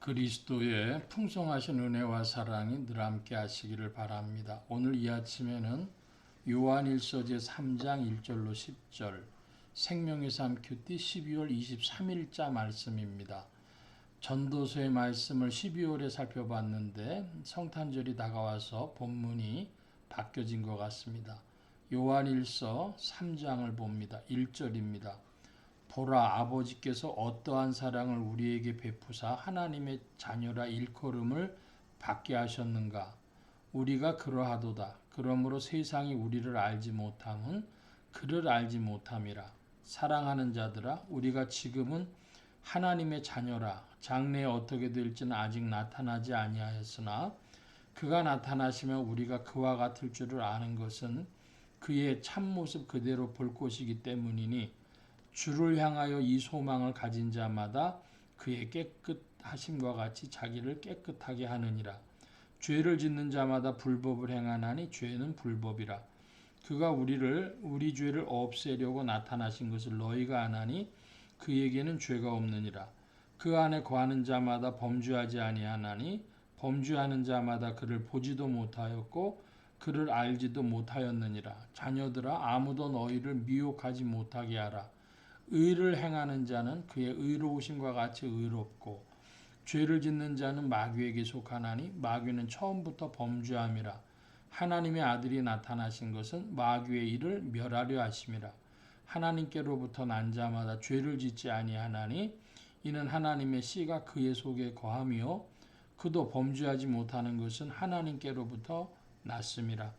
그리스도의 풍성하신 은혜와 사랑이 늘 함께 하시기를 바랍니다. 오늘 이 아침에는 요한일서 제3장 1절로 10절, 생명의 삶 큐티 12월 23일자 말씀입니다. 전도서의 말씀을 12월에 살펴봤는데 성탄절이 다가와서 본문이 바뀌어진 것 같습니다. 요한일서 3장을 봅니다. 1절입니다. 보라, 아버지께서 어떠한 사랑을 우리에게 베푸사 하나님의 자녀라 일컬음을 받게 하셨는가. 우리가 그러하도다. 그러므로 세상이 우리를 알지 못함은 그를 알지 못함이라. 사랑하는 자들아, 우리가 지금은 하나님의 자녀라. 장래에 어떻게 될지는 아직 나타나지 아니하였으나 그가 나타나시면 우리가 그와 같을 줄을 아는 것은 그의 참모습 그대로 볼 것이기 때문이니 주를 향하여 이 소망을 가진 자마다 그의 깨끗하심과 같이 자기를 깨끗하게 하느니라. 죄를 짓는 자마다 불법을 행하나니 죄는 불법이라. 그가 우리 죄를 없애려고 나타나신 것을 너희가 아나니 그에게는 죄가 없느니라. 그 안에 거하는 자마다 범죄하지 아니하나니 범죄하는 자마다 그를 보지도 못하였고 그를 알지도 못하였느니라. 자녀들아, 아무도 너희를 미혹하지 못하게 하라. 의를 행하는 자는 그의 의로우심과 같이 의롭고 죄를 짓는 자는 마귀에게 속하나니 마귀는 처음부터 범죄함이라. 하나님의 아들이 나타나신 것은 마귀의 일을 멸하려 하심이라. 하나님께로부터 난 자마다 죄를 짓지 아니하나니 이는 하나님의 씨가 그의 속에 거함이요 그도 범죄하지 못하는 것은 하나님께로부터 났음이라.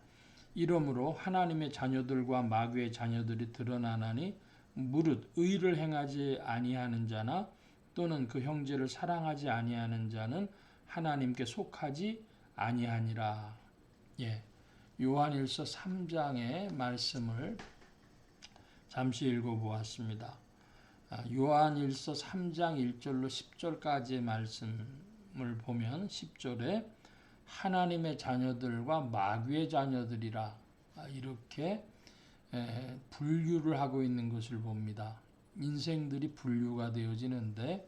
이러므로 하나님의 자녀들과 마귀의 자녀들이 드러나나니 무릇 의를 행하지 아니하는 자나 또는 그 형제를 사랑하지 아니하는 자는 하나님께 속하지 아니하니라. 요한일서 3장의 말씀을 잠시 읽어보았습니다. 요한일서 3장 1절로 10절까지의 말씀을 보면 10절에 하나님의 자녀들과 마귀의 자녀들이라 이렇게 분류를 하고 있는 것을 봅니다. 인생들이 분류가 되어지는데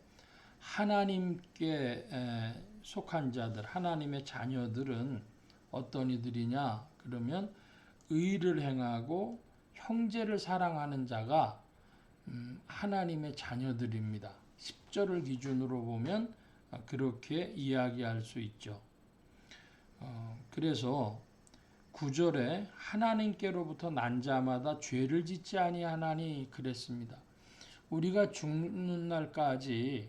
하나님께 속한 자들, 하나님의 자녀들은 어떤 이들이냐? 그러면 의를 행하고 형제를 사랑하는 자가 하나님의 자녀들입니다. 10절을 기준으로 보면 그렇게 이야기할 수 있죠. 그래서 9절에 하나님께로부터 난 자마다 죄를 짓지 아니하나니 그랬습니다. 우리가 죽는 날까지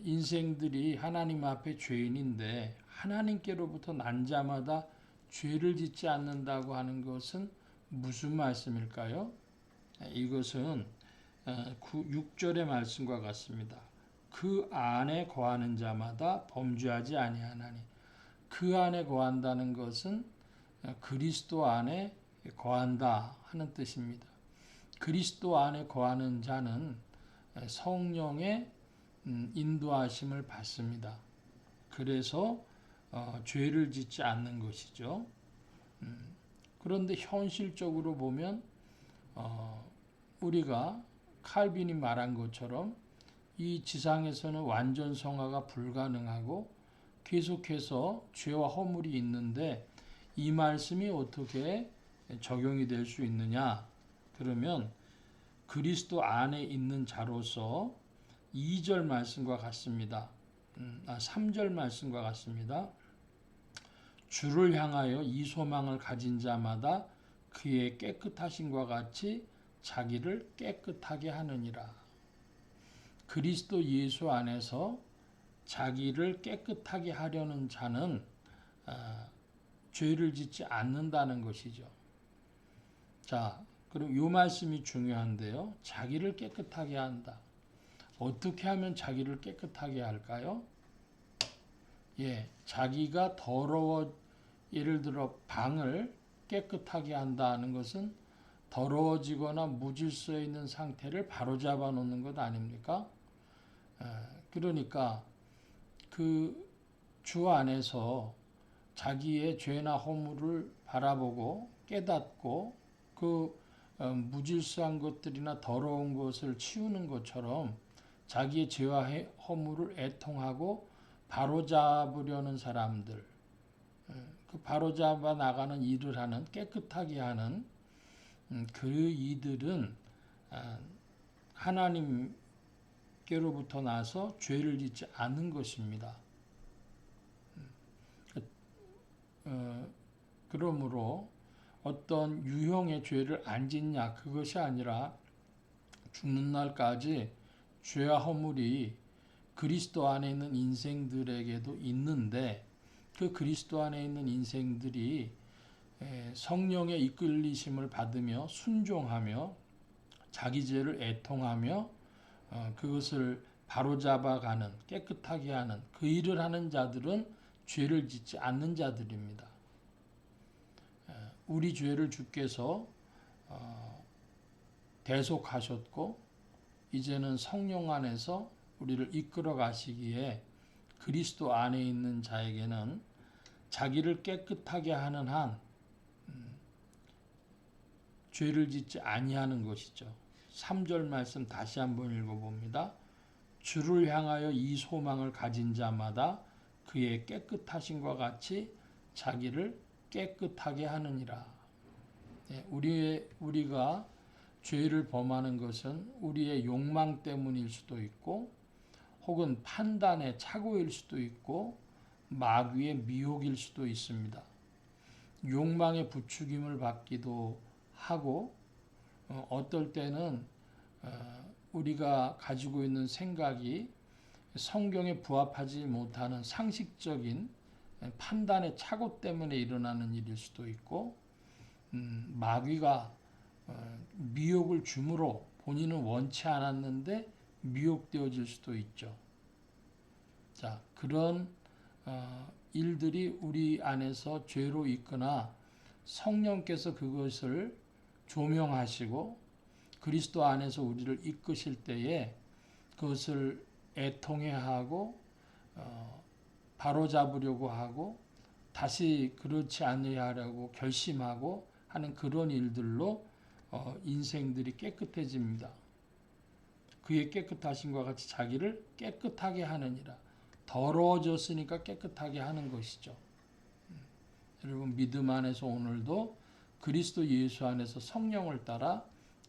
인생들이 하나님 앞에 죄인인데 하나님께로부터 난 자마다 죄를 짓지 않는다고 하는 것은 무슨 말씀일까요? 이것은 6절의 말씀과 같습니다. 그 안에 거하는 자마다 범죄하지 아니하나니. 그 안에 거한다는 것은 그리스도 안에 거한다 하는 뜻입니다. 그리스도 안에 거하는 자는 성령의 인도하심을 받습니다. 그래서 죄를 짓지 않는 것이죠. 그런데 현실적으로 보면 우리가 칼빈이 말한 것처럼 이 지상에서는 완전 성화가 불가능하고 계속해서 죄와 허물이 있는데 이 말씀이 어떻게 적용이 될 수 있느냐? 그러면 그리스도 안에 있는 자로서 2절 말씀과 같습니다. 3절 말씀과 같습니다. 주를 향하여 이 소망을 가진 자마다 그의 깨끗하심과 같이 자기를 깨끗하게 하느니라. 그리스도 예수 안에서 자기를 깨끗하게 하려는 자는 죄를 짓지 않는다는 것이죠. 자, 그럼 이 말씀이 중요한데요. 자기를 깨끗하게 한다. 어떻게 하면 자기를 깨끗하게 할까요? 자기가 예를 들어 방을 깨끗하게 한다는 것은 더러워지거나 무질서에 있는 상태를 바로잡아 놓는 것 아닙니까? 그러니까 그 주 안에서 자기의 죄나 허물을 바라보고 깨닫고 그 무질서한 것들이나 더러운 것을 치우는 것처럼 자기의 죄와 허물을 애통하고 바로잡으려는 사람들, 그 바로잡아 나가는 일을 하는, 깨끗하게 하는 그 이들은 하나님께로부터 나서 죄를 짓지 않는 것입니다. 그러므로 어떤 유형의 죄를 안 짓냐, 그것이 아니라 죽는 날까지 죄와 허물이 그리스도 안에 있는 인생들에게도 있는데, 그 그리스도 안에 있는 인생들이 성령의 이끌리심을 받으며 순종하며 자기 죄를 애통하며 그것을 바로잡아가는, 깨끗하게 하는 그 일을 하는 자들은 죄를 짓지 않는 자들입니다. 우리 죄를 주께서 대속하셨고 이제는 성령 안에서 우리를 이끌어 가시기에 그리스도 안에 있는 자에게는 자기를 깨끗하게 하는 한 죄를 짓지 아니하는 것이죠. 3절 말씀 다시 한번 읽어봅니다. 주를 향하여 이 소망을 가진 자마다 그의 깨끗하심과 같이 자기를 깨끗하게 하느니라. 우리가 죄를 범하는 것은 우리의 욕망 때문일 수도 있고 혹은 판단의 착오일 수도 있고 마귀의 미혹일 수도 있습니다. 욕망의 부추김을 받기도 하고 어떨 때는 우리가 가지고 있는 생각이 성경에 부합하지 못하는 상식적인 판단의 착오 때문에 일어나는 일일 수도 있고 마귀가 미혹을 주므로 본인은 원치 않았는데 미혹되어질 수도 있죠. 자, 그런 일들이 우리 안에서 죄로 있거나 성령께서 그것을 조명하시고 그리스도 안에서 우리를 이끄실 때에 그것을 애통해하고 바로잡으려고 하고 다시 그렇지 않으려 하려고 결심하고 하는 그런 일들로 인생들이 깨끗해집니다. 그의 깨끗하심과 같이 자기를 깨끗하게 하느니라. 더러워졌으니까 깨끗하게 하는 것이죠. 여러분 믿음 안에서 오늘도 그리스도 예수 안에서 성령을 따라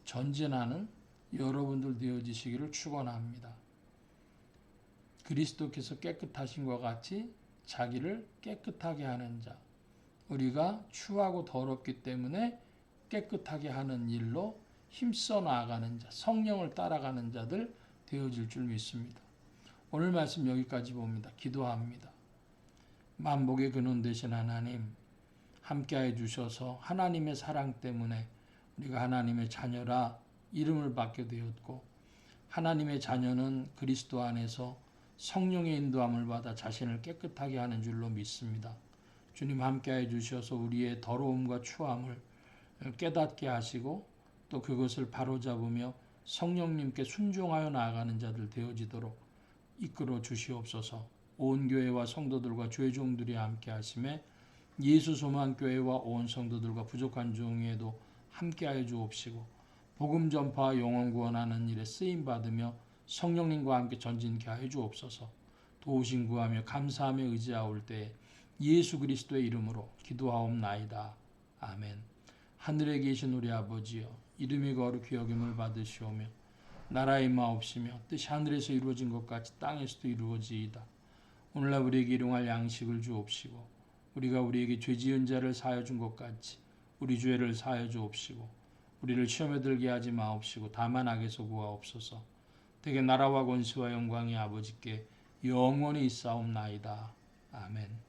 전진하는 여러분들 되어지시기를 축원합니다. 그리스도께서 깨끗하심과 같이 자기를 깨끗하게 하는 자, 우리가 추하고 더럽기 때문에 깨끗하게 하는 일로 힘써 나아가는 자, 성령을 따라가는 자들 되어질 줄 믿습니다. 오늘 말씀 여기까지 봅니다. 기도합니다. 만복의 근원 되신 하나님, 함께해 주셔서 하나님의 사랑 때문에 우리가 하나님의 자녀라 이름을 받게 되었고 하나님의 자녀는 그리스도 안에서 성령의 인도함을 받아 자신을 깨끗하게 하는 줄로 믿습니다. 주님 함께해 주셔서 우리의 더러움과 추함을 깨닫게 하시고 또 그것을 바로잡으며 성령님께 순종하여 나아가는 자들 되어지도록 이끌어 주시옵소서. 온 교회와 성도들과 주의 종들이 함께 하심에 예수 소망교회와 온 성도들과 부족한 종에도 함께하여 주옵시고 복음 전파와 영혼 구원하는 일에 쓰임 받으며 성령님과 함께 전진케 하여 주옵소서. 도우심 구하며 감사하며 의지하올 때에 예수 그리스도의 이름으로 기도하옵나이다. 아멘. 하늘에 계신 우리 아버지여, 이름이 거룩히 여김을 받으시오며 나라의 임하옵시며 뜻이 하늘에서 이루어진 것 같이 땅에서도 이루어지이다. 오늘날 우리에게 일용할 양식을 주옵시고 우리가 우리에게 죄 지은 자를 사하여 준 것 같이 우리 죄를 사하여 주옵시고 우리를 시험에 들게 하지 마옵시고 다만 악에서 구하옵소서. 대개 나라와 권세와 영광이 아버지께 영원히 있사옵나이다. 아멘.